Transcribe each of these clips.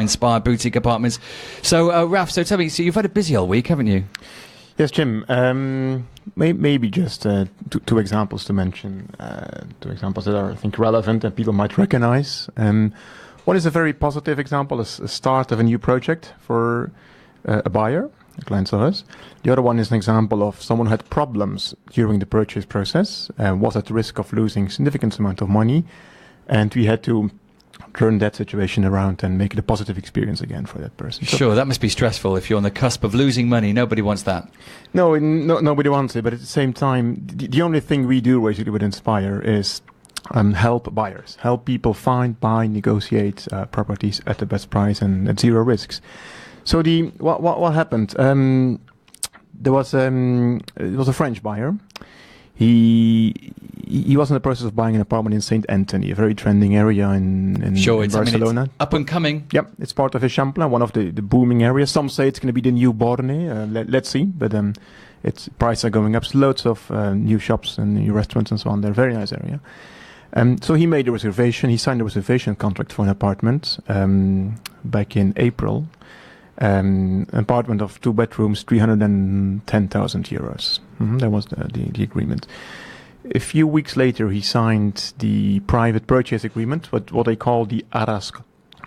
inspired boutique apartments. So, Raf, so tell me, so you've had a busy old week, haven't you? Yes, Jim. Maybe just two examples to mention. Two examples that are, I think, relevant and people might recognize. One is a very positive example, a start of a new project for a buyer, a client of us. The other one is an example of someone who had problems during the purchase process, was at risk of losing significant amount of money, and we had to turn that situation around and make it a positive experience again for that person. So, sure, that must be stressful if you're on the cusp of losing money. Nobody wants that. No, nobody wants it, but at the same time, the only thing we do basically with Inspire is help buyers, help people find, buy, negotiate properties at the best price and at zero risks. So what happened? It was a French buyer. He was in the process of buying an apartment in St. Anthony, a very trending area in Barcelona. I mean, it's up and coming. Yep, it's part of Eixample, one of the booming areas. Some say it's going to be the new Bordeaux. Let's see, but its prices are going up. Loads of new shops and new restaurants and so on. They're a very nice area. So he made a reservation. He signed a reservation contract for an apartment back in April. An apartment of 2 bedrooms, 310,000 euros. That was the agreement. A few weeks later, he signed the private purchase agreement, what they call the Arras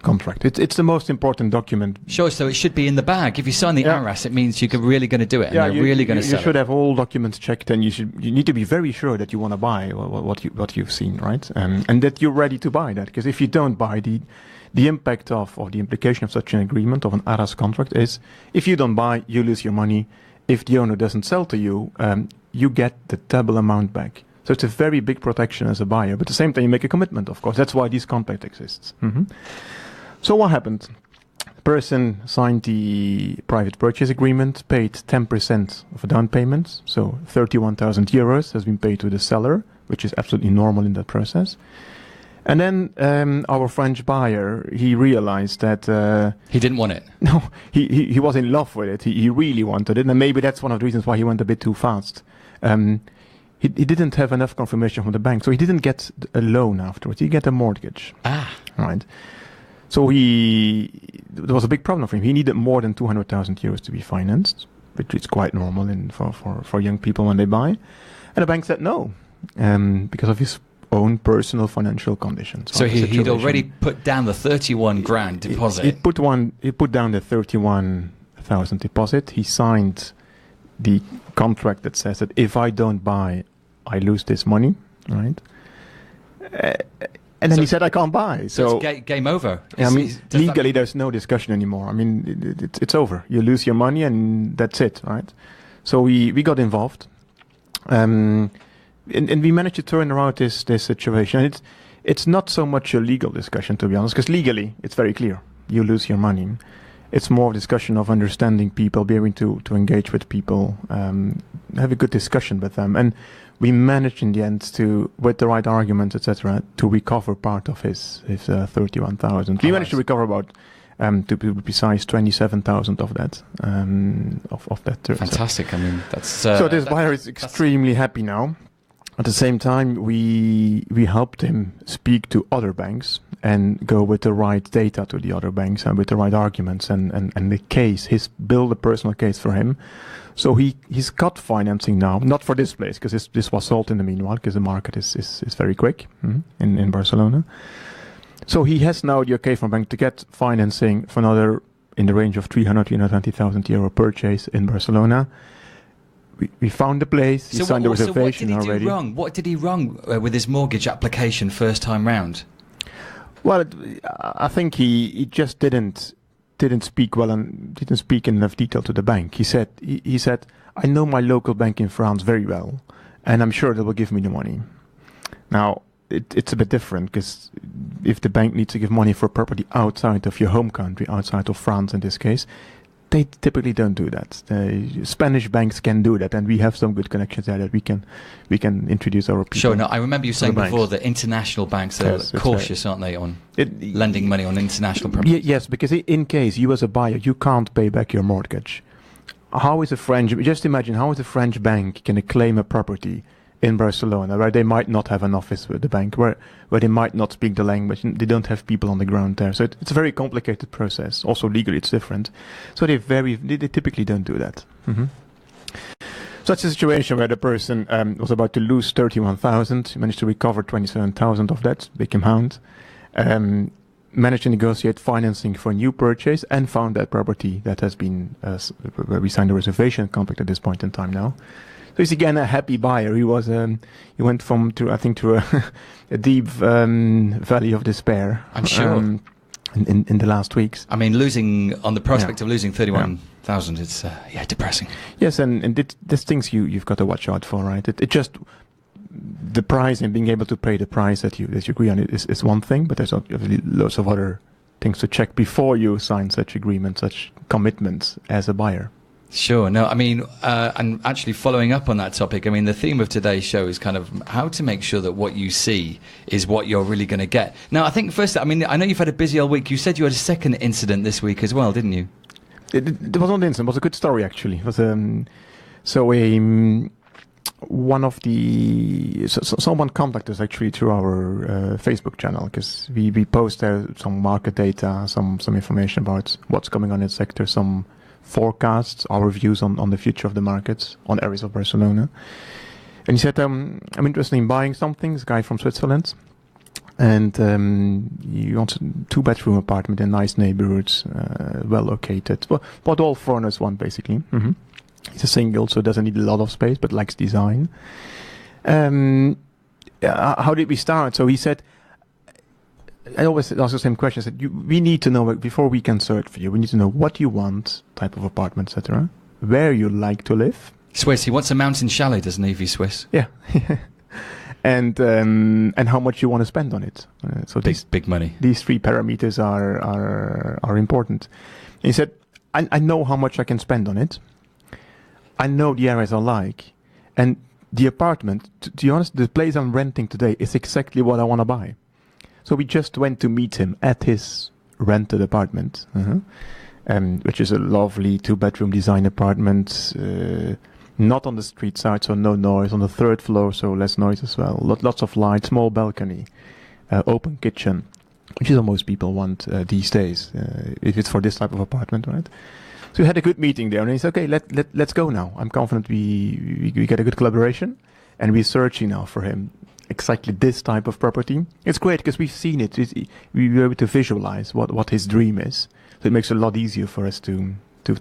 contract. It's the most important document. Sure, so it should be in the bag. If you sign the Arras, it means you're really going to do it, and you're really going to sell it. You should have all documents checked, and you need to be very sure that you want to buy what you've seen, right? And that you're ready to buy that, because if you don't buy the impact of the implication of such an agreement, of an Arras contract, is if you don't buy, you lose your money. If the owner doesn't sell to you, you get the double amount back. So it's a very big protection as a buyer. But at the same time, you make a commitment, of course. That's why this contract exists. So what happened? The person signed the private purchase agreement, paid 10% of a down payment. So 31,000 euros has been paid to the seller, which is absolutely normal in that process. And then our French buyer, he realized that he didn't want it. No, he was in love with it. He really wanted it, and maybe that's one of the reasons why he went a bit too fast. He didn't have enough confirmation from the bank, so he didn't get a loan afterwards. He got a mortgage. Right. So there was a big problem for him. He needed more than 200,000 euros to be financed, which is quite normal for young people when they buy. And the bank said no, because of his own personal financial conditions. So he'd already put down the 31 grand deposit. He put down the 31,000 deposit. He signed the contract that says that if I don't buy, I lose this money, right? And then he said, I can't buy. So it's game over. I mean, legally, there's no discussion anymore. I mean, it's over. You lose your money and that's it, right? So we got involved. And we managed to turn around this situation. It's not so much a legal discussion, to be honest, because legally it's very clear. You lose your money. It's more a discussion of understanding people, being able to engage with people, have a good discussion with them. And we managed in the end to, with the right arguments, etc., to recover part of his 31,000. We managed to recover about, to be precise, 27,000 of that. Of that. Fantastic. I mean, that's so this buyer is extremely happy now. At the same time, we helped him speak to other banks and go with the right data to the other banks and with the right arguments and the case, build a personal case for him. So he's got financing now, not for this place, because this was sold in the meanwhile, because the market is very quick in Barcelona. So he has now the okay from bank to get financing for another in the range of 320,000 euro purchase in Barcelona. We found the place. He signed the reservation already. What did he wrong with his mortgage application first time round? Well, I think he just didn't speak well and didn't speak in enough detail to the bank. He said, I know my local bank in France very well, and I'm sure they will give me the money. Now, it's a bit different, because if the bank needs to give money for property outside of your home country, outside of France in this case, they typically don't do that. The Spanish banks can do that, and we have some good connections there that we can introduce our people. Sure. No, I remember you saying before that international banks are cautious, aren't they, on lending money on international property? Yes, because in case you as a buyer, you can't pay back your mortgage. Just imagine how is a French bank going to claim a property in Barcelona, where they might not have an office with the bank, where they might not speak the language, and they don't have people on the ground there. So it's a very complicated process. Also legally, it's different. So they typically don't do that. Mm-hmm. So that's a situation where the person was about to lose 31,000, managed to recover 27,000 of that, big amount, managed to negotiate financing for a new purchase, and found that property that has been, where we signed a reservation contract at this point in time now. So he's again a happy buyer. He went to a deep valley of despair. I'm sure. In the last weeks. I mean, losing on the prospect of losing 31,000, it's depressing. Yes, and there's things you've got to watch out for, right? It just the price and being able to pay the price that you agree on is one thing, but there's obviously lots of other things to check before you sign such agreements, such commitments as a buyer. Sure. No, I mean, and actually following up on that topic, I mean, the theme of today's show is kind of how to make sure that what you see is what you're really going to get. Now, I think first, I mean, I know you've had a busy old week. You said you had a second incident this week as well, didn't you? It was not an incident. It was a good story, actually. It was someone contacted us actually through our Facebook channel, because we post there some market data, some information about what's going on in the sector, some forecasts, our views on the future of the markets, on areas of Barcelona. And he said, I'm interested in buying something, this guy from Switzerland, and he wants a 2-bedroom apartment in nice neighborhoods, well located, but all foreigners want, basically. Mm-hmm. He's a single, so doesn't need a lot of space, but likes design. How did we start? So he said, I always ask the same question. I said, we need to know, before we can search for you, we need to know what you want, type of apartment, etc., where you like to live. Swiss, he wants a mountain chalet, doesn't he, if he's Swiss? Yeah. And how much you want to spend on it. So big money. These 3 parameters are important. And he said, I know how much I can spend on it. I know the areas I like. And the apartment, to be honest, the place I'm renting today is exactly what I want to buy. So we just went to meet him at his rented apartment, which is a lovely 2-bedroom design apartment, not on the street side, so no noise. On the 3rd floor, so less noise as well. Lots of light, small balcony, open kitchen, which is what most people want these days, if it's for this type of apartment, right? So we had a good meeting there, and he said, okay, let's go now. I'm confident we get a good collaboration, and we're searching now for him exactly this type of property. It's great because we've seen it. We were able to visualize what his dream is. So it makes it a lot easier for us to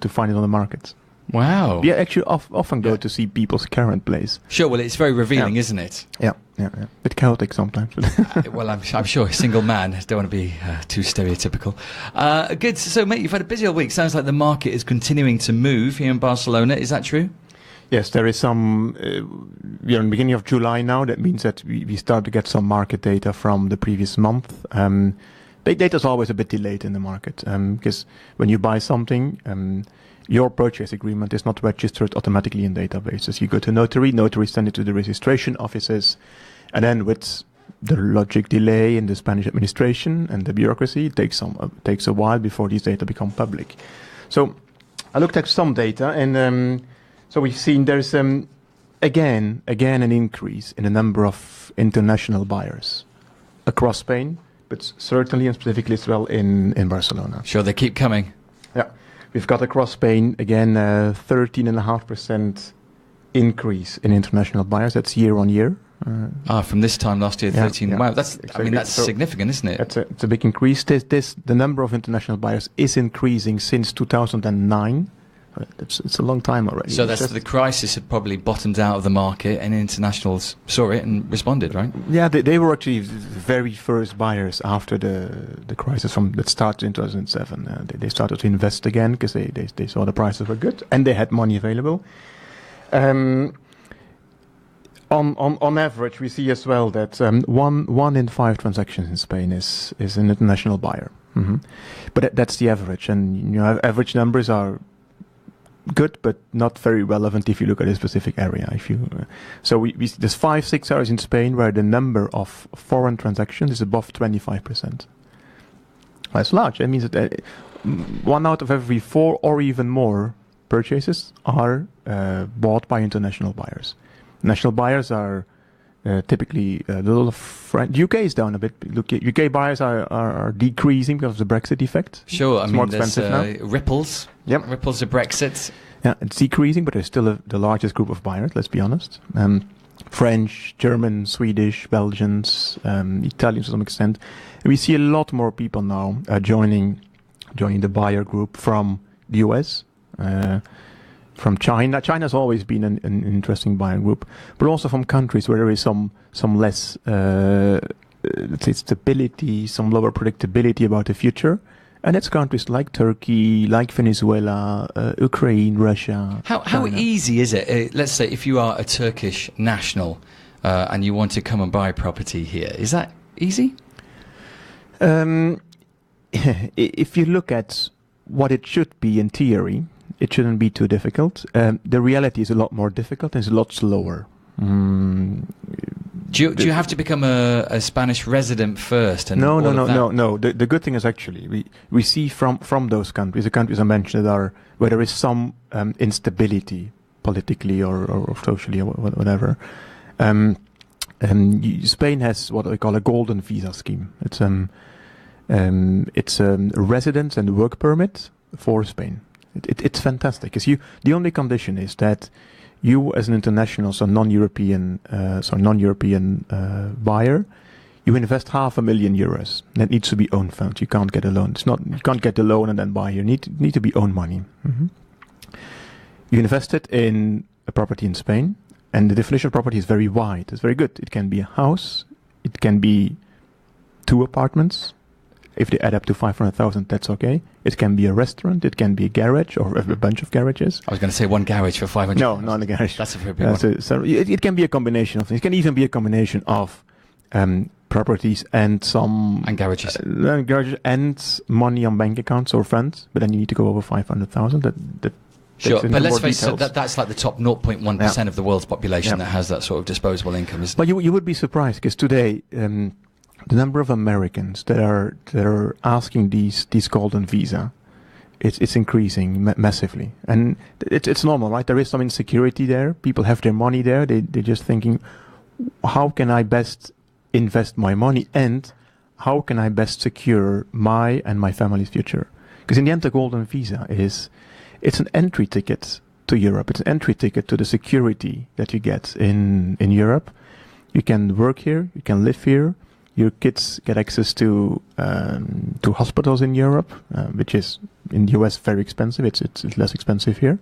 find it on the market. Wow. We actually often go to see people's current place. Sure, well, it's very revealing, isn't it? Yeah. A bit chaotic sometimes. Well, I'm sure a single man, don't want to be too stereotypical. Good. So, mate, you've had a busy old week. Sounds like the market is continuing to move here in Barcelona. Is that true? Yes, there is some, we are in the beginning of July now. That means that we start to get some market data from the previous month. Data is always a bit delayed in the market, because when you buy something, your purchase agreement is not registered automatically in databases. You go to notary send it to the registration offices, and then with the logic delay in the Spanish administration and the bureaucracy, it takes a while before these data become public. So I looked at some data, and so we've seen there's again an increase in the number of international buyers across Spain, but certainly and specifically as well in Barcelona. Sure, they keep coming. Yeah, we've got across Spain again 13.5% increase in international buyers. That's year on year. From this time last year, 13. Yeah, wow, that's exactly. I mean, that's significant, isn't it? It's a big increase. The number of international buyers is increasing since 2009. It's a long time already. So that's the crisis had probably bottomed out of the market, and internationals saw it and responded, right? Yeah, they were actually the very first buyers after the crisis that started in 2007. They started to invest again because they saw the prices were good and they had money available. On average, we see as well that 1 in 5 transactions in Spain is an international buyer. Mm-hmm. But that's the average, and average numbers are good, but not very relevant if you look at a specific area. So there's 5-6 areas in Spain where the number of foreign transactions is above 25%. That's large. That means that 1 out of every 4 or even more purchases are bought by international buyers. National buyers are typically a little UK is down a bit. Look, UK buyers are decreasing because of the Brexit effect. Sure, it's I mean, more expensive now. Ripples. Yep. Ripples of Brexit. Yeah, it's decreasing, but there's still the largest group of buyers. Let's be honest. French, German, Swedish, Belgians, Italians to some extent. And we see a lot more people now joining the buyer group from the US, from China. China's always been an interesting buyer group, but also from countries where there is some less, let's say, stability, some lower predictability about the future. And it's countries like Turkey, like Venezuela, Ukraine, Russia. How easy is it? Let's say if you are a Turkish national and you want to come and buy property here, is that easy? If you look at what it should be in theory, it shouldn't be too difficult. The reality is a lot more difficult and it's a lot slower. Do you have to become a Spanish resident first? And No. The good thing is actually we see from those countries, the countries I mentioned, that are where there is some instability politically or socially or whatever. Spain has what I call a golden visa scheme. It's a residence and work permit for Spain. It's fantastic because the only condition is that you, as an international, so non-European buyer, you invest €500,000. That needs to be own funds. You can't get a loan. You can't get the loan and then buy. You need to be own money. Mm-hmm. You invest it in a property in Spain, and the definition of property is very wide. It's very good. It can be a house. It can be 2 apartments. If they add up to 500,000, that's okay. It can be a restaurant. It can be a garage or a bunch of garages. I was going to say one garage for 500. No, not a garage. That's a very big one. So it can be a combination of things. It can even be a combination of properties and garages. Garages and money on bank accounts or funds. But then you need to go over 500,000. That sure, but let's face it, that's like the top 0.1% of the world's population that has that sort of disposable income. But you would be surprised because today the number of Americans that are asking these golden visa, it's increasing massively, and it's normal, right? There is some insecurity there. People have their money there. They're just thinking, how can I best invest my money, and how can I best secure my and my family's future? Because in the end, the golden visa it's an entry ticket to Europe. It's an entry ticket to the security that you get in Europe. You can work here. You can live here. Your kids get access to hospitals in Europe, which is in the US very expensive. It's less expensive here.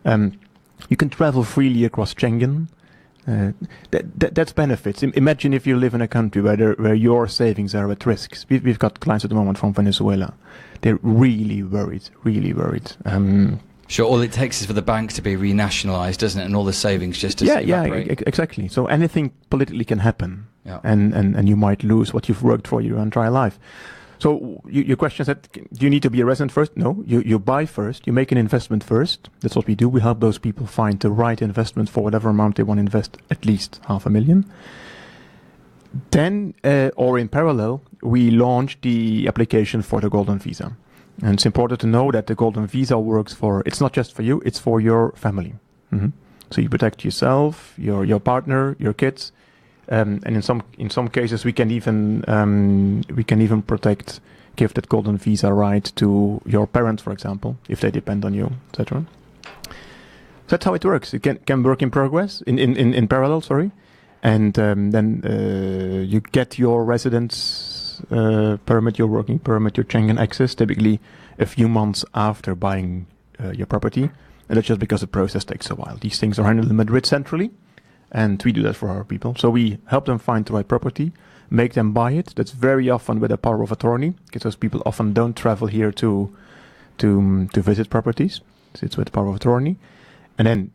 You can travel freely across Schengen. That's benefits. Imagine if you live in a country where your savings are at risk. We've got clients at the moment from Venezuela. They're really worried. Sure, all it takes is for the bank to be renationalised, doesn't it? And all the savings just to evaporate. Exactly. So anything politically can happen, and you might lose what you've worked for your entire life. So your question is that, do you need to be a resident first? No, you buy first, you make an investment first. That's what we do. We help those people find the right investment for whatever amount they want to invest, at least $500,000. Then, or in parallel, we launch the application for the golden visa. And it's important to know that the golden visa works it's not just for you, it's for your family. Mm-hmm. So you protect yourself, your partner, your kids, and in some cases we can even give that golden visa right to your parents, for example, if they depend on you, etc. So that's how it works. It can work in parallel, and then you get your residence permit, your working permit, your Schengen access, typically a few months after buying your property. And that's just because the process takes a while. These things are handled in Madrid centrally, and we do that for our people. So we help them find the right property, make them buy it. That's very often with a power of attorney, because those people often don't travel here to visit properties. So it's with power of attorney. And then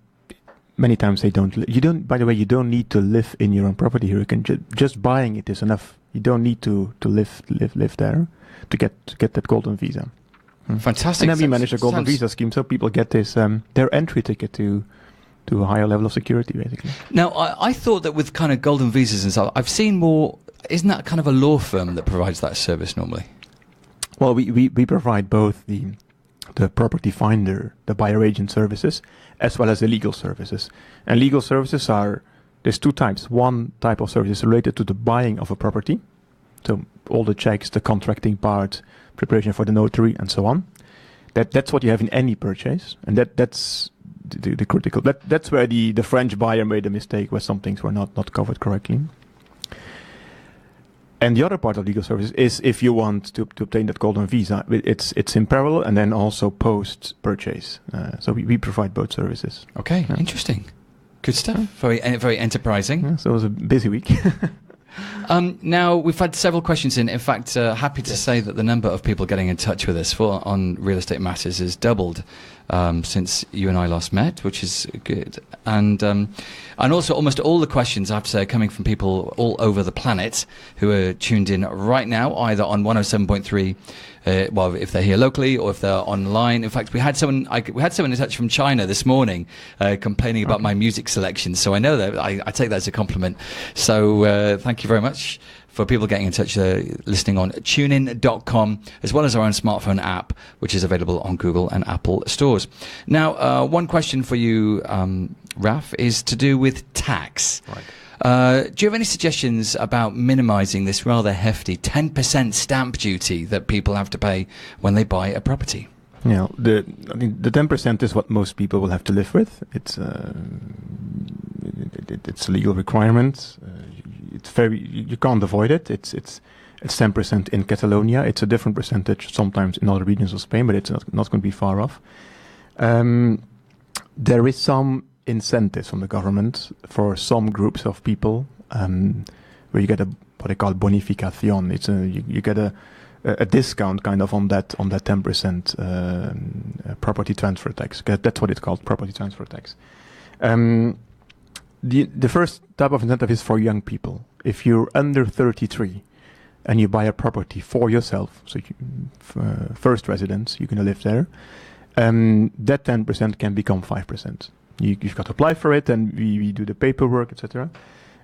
many times they don't. By the way, you don't need to live in your own property here. You can just buying it is enough. You don't need to live there to get that golden visa. Fantastic. And then we manage a golden visa scheme, so people get this their entry ticket to a higher level of security, basically. Now, I thought that with kind of golden visas and stuff, I've seen more. Isn't that kind of a law firm that provides that service normally? Well, we provide both the the property finder, the buyer agent services, as well as the legal services. And legal services there's two types. One type of service is related to the buying of a property. So all the checks, the contracting part, preparation for the notary, and so on. That's what you have in any purchase, and that's the critical. That's where the French buyer made a mistake, where some things were not covered correctly. And the other part of legal services is if you want to obtain that golden visa, it's in parallel and then also post purchase. So we provide both services. Okay, interesting, good stuff. Very enterprising. Yeah, so it was a busy week. Now, we've had several questions in. In fact, happy to say that the number of people getting in touch with us on real estate matters has doubled since you and I last met, which is good. And also almost all the questions, I have to say, are coming from people all over the planet who are tuned in right now, either on 107.3, well, if they're here locally or if they're online. In fact, we had someone in touch from China this morning complaining about my music selection. So I know that I take that as a compliment. So thank you very much for people getting in touch, listening on tunein.com, as well as our own smartphone app, which is available on Google and Apple stores. Now, one question for you, Raf, is to do with tax. Right. Do you have any suggestions about minimizing this rather hefty 10% stamp duty that people have to pay when they buy a property? Yeah, the 10% is what most people will have to live with. It's a legal requirement. You can't avoid it. It's 10% in Catalonia. It's a different percentage sometimes in other regions of Spain, but it's not going to be far off. There is some incentives from the government for some groups of people where you get what they call bonificación. It's you get a discount kind of on that 10% property transfer tax. That's what it's called, property transfer tax. The first type of incentive is for young people. If you're under 33 and you buy a property for yourself, so first residence, you're going to live there, that 10% can become 5%. You've got to apply for it, and we do the paperwork, etc.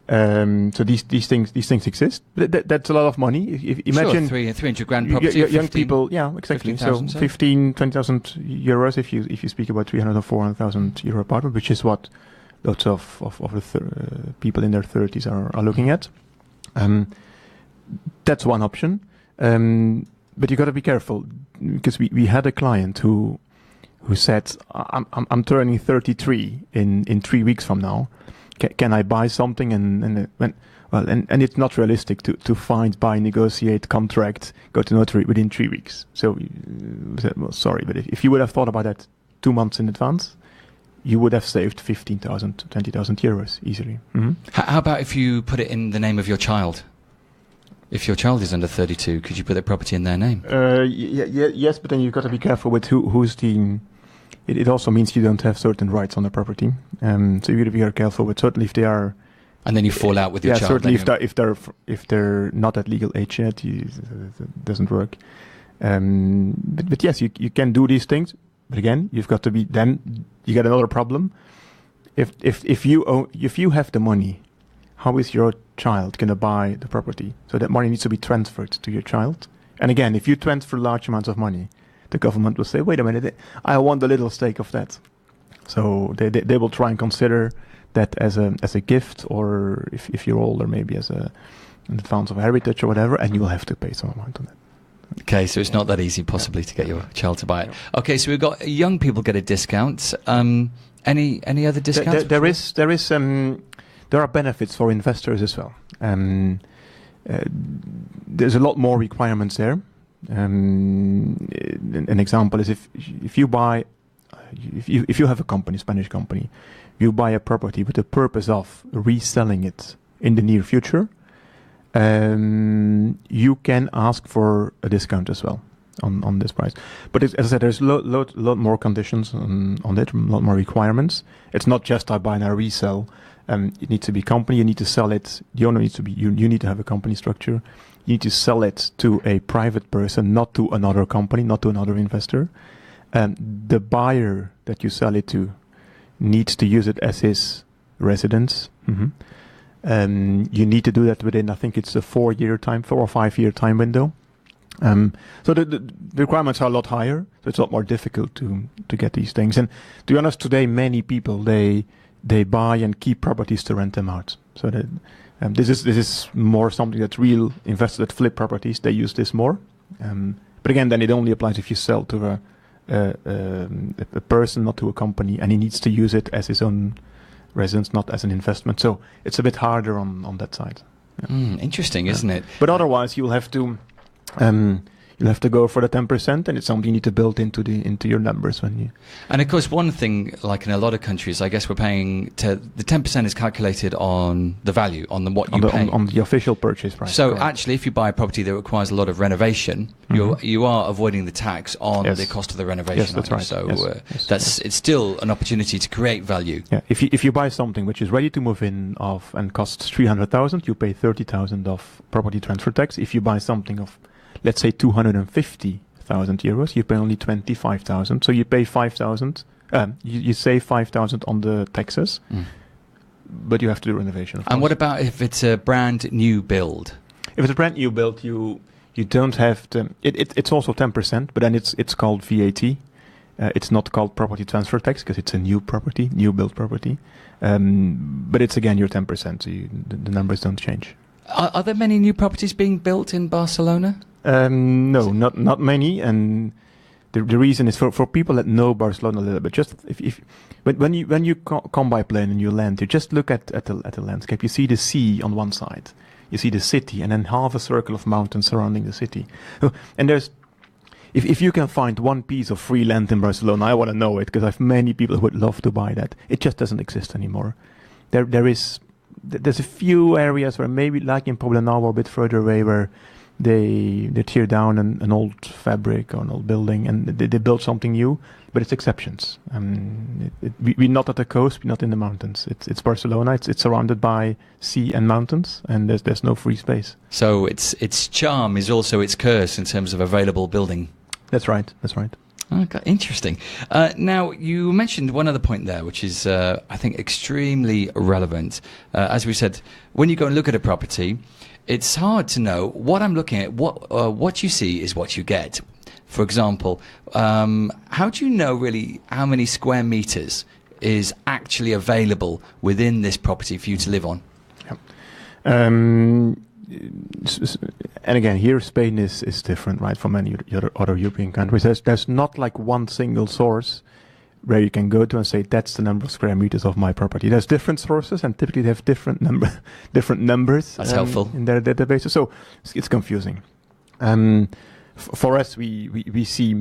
So these things exist. That's a lot of money. Imagine 300 grand property. Young people, yeah, exactly. 15,000, so 20,000 euros if you speak about 300 or 400,000 euro apartment, which is what lots of people in their 30s are looking at. That's one option. But you got to be careful, because we had a client who said, I'm turning 33 in 3 weeks from now. Can I buy something? And it's not realistic to find, buy, negotiate, contract, go to notary within 3 weeks. So we said, well, sorry, but if you would have thought about that 2 months in advance, you would have saved 15,000, 20,000 euros easily. Mm-hmm. How about if you put it in the name of your child? If your child is under 32, could you put the property in their name? Yes, but then you've got to be careful with who's the... It also means you don't have certain rights on the property. So you got to be very careful. But certainly if they are... And then you fall out with your child. Certainly if they're not at legal age yet, it doesn't work. But yes, you can do these things. But again, you've got to be... Then you get another problem. If you have the money, how is your child going to buy the property? So that money needs to be transferred to your child. And again, if you transfer large amounts of money, the government will say, wait a minute, I want a little stake of that. So they will try and consider that as a gift, or if you're older, maybe as an advance of heritage or whatever, and you will have to pay some amount on it. Okay, so it's not that easy possibly to get your child to buy it. Okay, so we've got young people get a discount. Any other discounts? There are benefits for investors as well. There's a lot more requirements there. An example is if you have a company, Spanish company, you buy a property with the purpose of reselling it in the near future, you can ask for a discount as well on this price. But as I said, there's a lot more conditions on it, a lot more requirements. It's not just I buy and I resell. It needs to be company. You need to sell it. The owner needs to be. You need to have a company structure. You need to sell it to a private person, not to another company, not to another investor. The buyer that you sell it to needs to use it as his residence. Mm-hmm. You need to do that within, I think it's a 4 or 5 year time window. So the requirements are a lot higher, so it's a lot more difficult to get these things. And to be honest, today many people they buy and keep properties to rent them out. So that this is more something that's real investors that flip properties. They use this more. But again, then it only applies if you sell to a person, not to a company, and he needs to use it as his own residence, not as an investment. So it's a bit harder on that side. Yeah. Interesting, isn't it? But otherwise, you'll have to go for the 10%, and it's something you need to build into your numbers when you. And of course, one thing, like in a lot of countries, I guess we're paying the 10% is calculated on the value, on what you pay on the official purchase price. So correct. actually, if you buy a property that requires a lot of renovation, you are avoiding the tax on the cost of the renovation. Yes, that's right. So yes. It's still an opportunity to create value. Yeah. If you buy something which is ready to move in and costs 300,000, you pay 30,000 of property transfer tax. If you buy something of, let's say, 250,000 euros, you pay only 25,000. So you pay 5,000. You save 5,000 on the taxes, but you have to do renovation. Of course. And what about if it's a brand new build? If it's a brand new build, you don't have to. It's also 10%, but then it's called VAT. It's not called property transfer tax because it's a new property, new build property. But it's again your 10%, so the numbers don't change. Are there many new properties being built in Barcelona? No, not many, and the reason is for people that know Barcelona a little bit. Just when you come by plane and you land, you just look at the landscape. You see the sea on one side, you see the city, and then half a circle of mountains surrounding the city. And there's, if you can find one piece of free land in Barcelona, I want to know it because I have many people who would love to buy that. It just doesn't exist anymore. There's a few areas where maybe, like in Poblenou or a bit further away, where they tear down an old fabric or an old building and they build something new, but it's exceptions. We're not at the coast, we're not in the mountains. It's Barcelona. It's surrounded by sea and mountains, and there's no free space. So its charm is also its curse in terms of available building. That's right. Okay, interesting. Now, you mentioned one other point there, which is, I think, extremely relevant. As we said, when you go and look at a property, it's hard to know what I'm looking at. What you see is what you get. For example, how do you know really how many square meters is actually available within this property for you to live on? Yeah. And again, here Spain is different, right, from many other European countries. There's not like one single source where you can go to and say that's the number of square meters of my property. There's different sources, and typically they have different numbers. That's helpful in their databases. So it's confusing. For us, we see.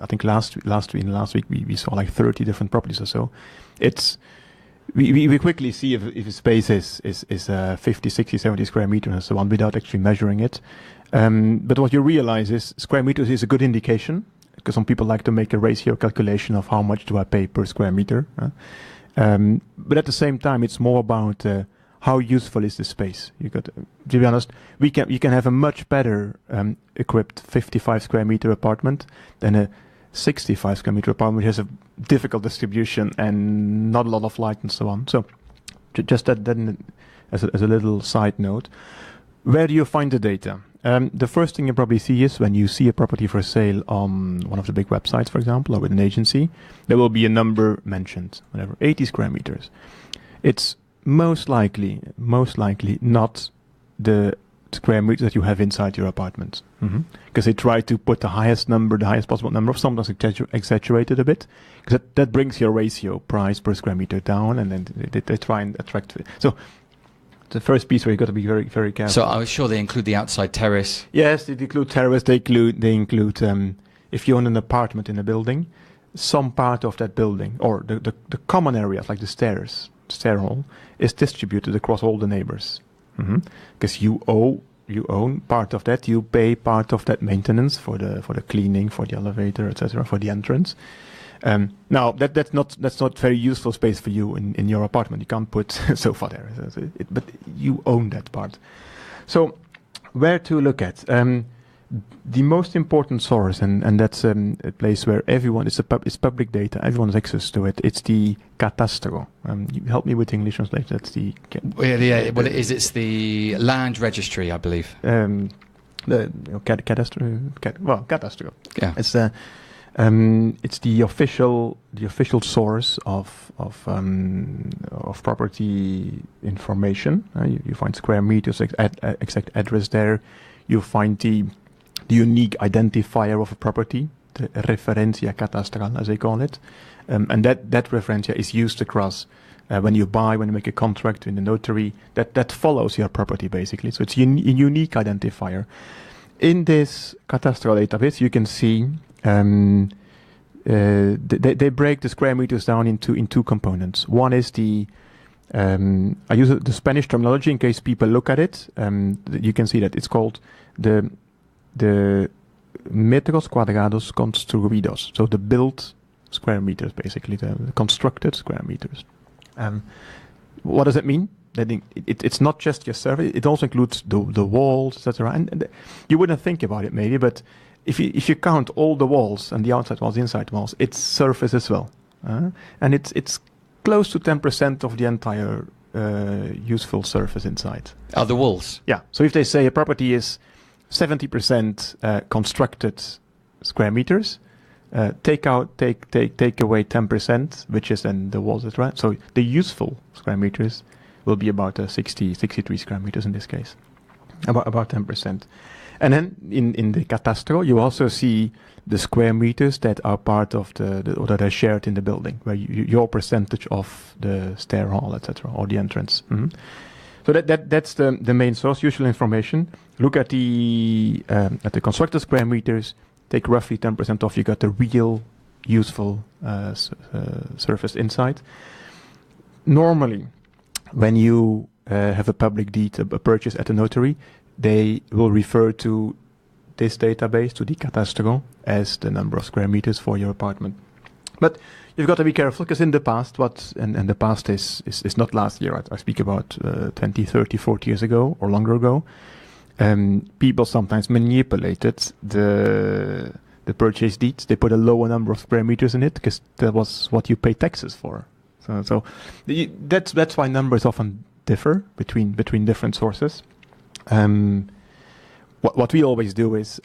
I think last week we saw like 30 different properties or so. We quickly see if a space is 50, 60, 70 square meters and so on without actually measuring it. But what you realize is square meters is a good indication, because some people like to make a ratio calculation of how much do I pay per square meter. But at the same time, it's more about how useful is the space. To be honest, you can have a much better equipped 55 square meter apartment than a 65 square meter apartment, which has a difficult distribution and not a lot of light and so on. So just that as a little side note. Where do you find the data? The first thing you probably see is when you see a property for sale on one of the big websites, for example, or with an agency, there will be a number mentioned, whatever, 80 square meters. It's most likely not the square meters that you have inside your apartment, because they try to put the highest possible number, of sometimes exaggerated a bit, because that brings your ratio price per square meter down, and then they try and attract it. So the first piece where you've got to be very, very careful. So I was sure they include the outside terrace. Yes, they include terrace. They include if you own an apartment in a building, some part of that building or the common areas like the stair hall is distributed across all the neighbors. Because you own part of that, you pay part of that maintenance for the cleaning, for the elevator, etc., for the entrance. Now that's not very useful space for you in your apartment. You can't put sofa there, but you own that part. So where to look at? The most important source, and that's a place where everyone, it's public data, everyone has access to it. It's the Catastro. You help me with English translation. That's the... Well, it's the land registry, I believe. Catastro. Yeah. It's the official source of property information. You find square meters, exact address there. You find the unique identifier of a property, the referencia catastral, as they call it, and that referencia is used across. When you make a contract in the notary, that follows your property basically. So it's a unique identifier. In this cadastral database, you can see they break the square meters down in two components. One is I use the Spanish terminology in case people look at it. You can see that it's called the metros cuadrados construidos. So the built square meters, basically the constructed square meters. What does it mean? That it's not just your surface; it also includes the walls, etc. And you wouldn't think about it maybe, but if you count all the walls and the outside walls, inside walls, it's surface as well, and it's close to 10% of the entire useful surface inside. Are the walls? Yeah. So if they say a property is 70% constructed square meters. Take away 10%, which is then the walls, right? So the useful square meters will be about 63 square meters in this case, about 10%. And then in the Catastro, you also see the square meters that are part of or that are shared in the building, where your percentage of the stair hall, etc., or the entrance. Mm-hmm. So that's the main source, useful information. Look at the constructed square meters. Take roughly 10% off, you got the real useful surface inside. Normally, when you have a public deed, a purchase at a notary, they will refer to this database, to the Catastro, as the number of square meters for your apartment. But you've got to be careful, because in the past, and the past is not last year, I speak about 20, 30, 40 years ago, or longer ago, people sometimes manipulated the purchase deeds. They put a lower number of square meters in it because that was what you pay taxes for. So that's why numbers often differ between different sources. What we always do is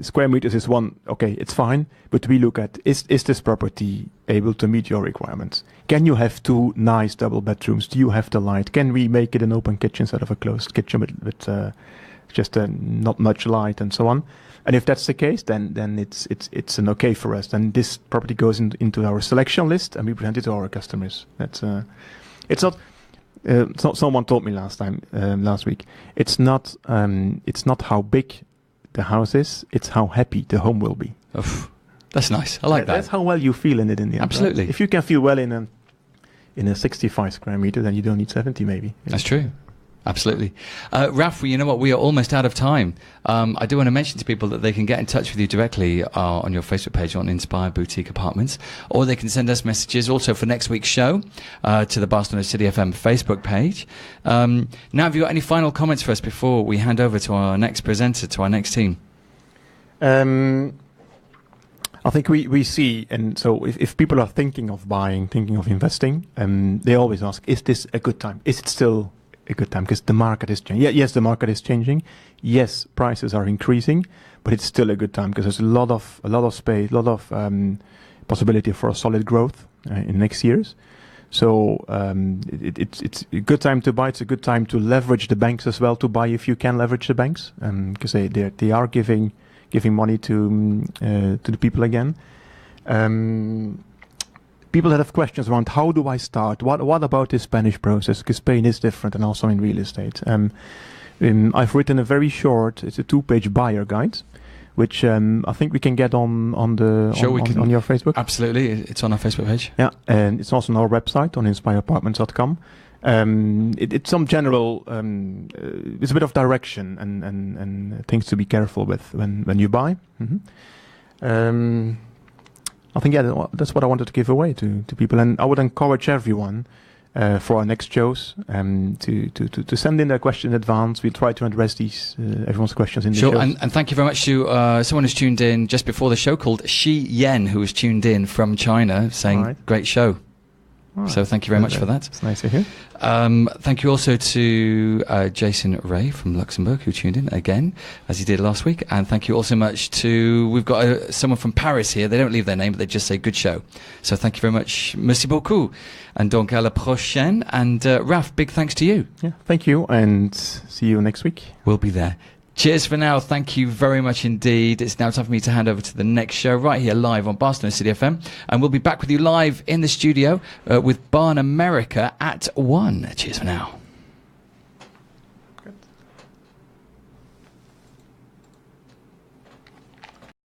square meters is one. Okay, it's fine, but we look at is this property able to meet your requirements? Can you have two nice double bedrooms? Do you have the light? Can we make it an open kitchen instead of a closed kitchen with just not much light and so on? And if that's the case, then it's an okay for us. Then this property goes into our selection list, and we present it to our customers. It's not. Someone told me last week. It's not how big the house is. It's how happy the home will be. Oof, that's nice. I like that. That's how well you feel in it in the end. Absolutely. Right? If you can feel well in a 65 square meter, then you don't need 70 maybe. That's true. Absolutely. Raf, you know what? We are almost out of time. I do want to mention to people that they can get in touch with you directly on your Facebook page on Inspire Boutique Apartments, or they can send us messages also for next week's show to the Barcelona City FM Facebook page. Now, have you got any final comments for us before we hand over to our next presenter, to our next team? I think we see, and so if people are thinking of buying, thinking of investing, they always ask, is this a good time? Is it still a good time? Because the market is changing. Yes, the market is changing. Yes, prices are increasing, but it's still a good time because there's a lot of space, a lot of possibility for a solid growth in next years. So it's a good time to buy. It's a good time to leverage the banks as well, to buy if you can leverage the banks, because they are giving money to the people again. People that have questions around how do I start? What about this Spanish process? Because Spain is different, and also in real estate. I've written a very short. It's a 2-page buyer guide, which I think we can get on your Facebook. Absolutely, it's on our Facebook page. Yeah, and it's also on our website on inspireapartments.com. It's some general. It's a bit of direction and things to be careful with when you buy. Mm-hmm. I think that's what I wanted to give away to people, and I would encourage everyone for our next shows to send in their questions in advance. We'll try to address everyone's questions in the show. Sure, and thank you very much to someone who's tuned in just before the show called Shi Yen, who was tuned in from China, saying, right. Great show. Right. So thank you very much for that. It's nice to hear. Thank you also to Jason Ray from Luxembourg, who tuned in again, as he did last week. And thank you also much to, we've got someone from Paris here. They don't leave their name, but they just say good show. So thank you very much. Merci beaucoup. And donc à la prochaine. And Raf, big thanks to you. Yeah, thank you, and see you next week. We'll be there. Cheers for now. Thank you very much indeed. It's now time for me to hand over to the next show right here live on Barcelona City FM. And we'll be back with you live in the studio with Barn America at 1. Cheers for now.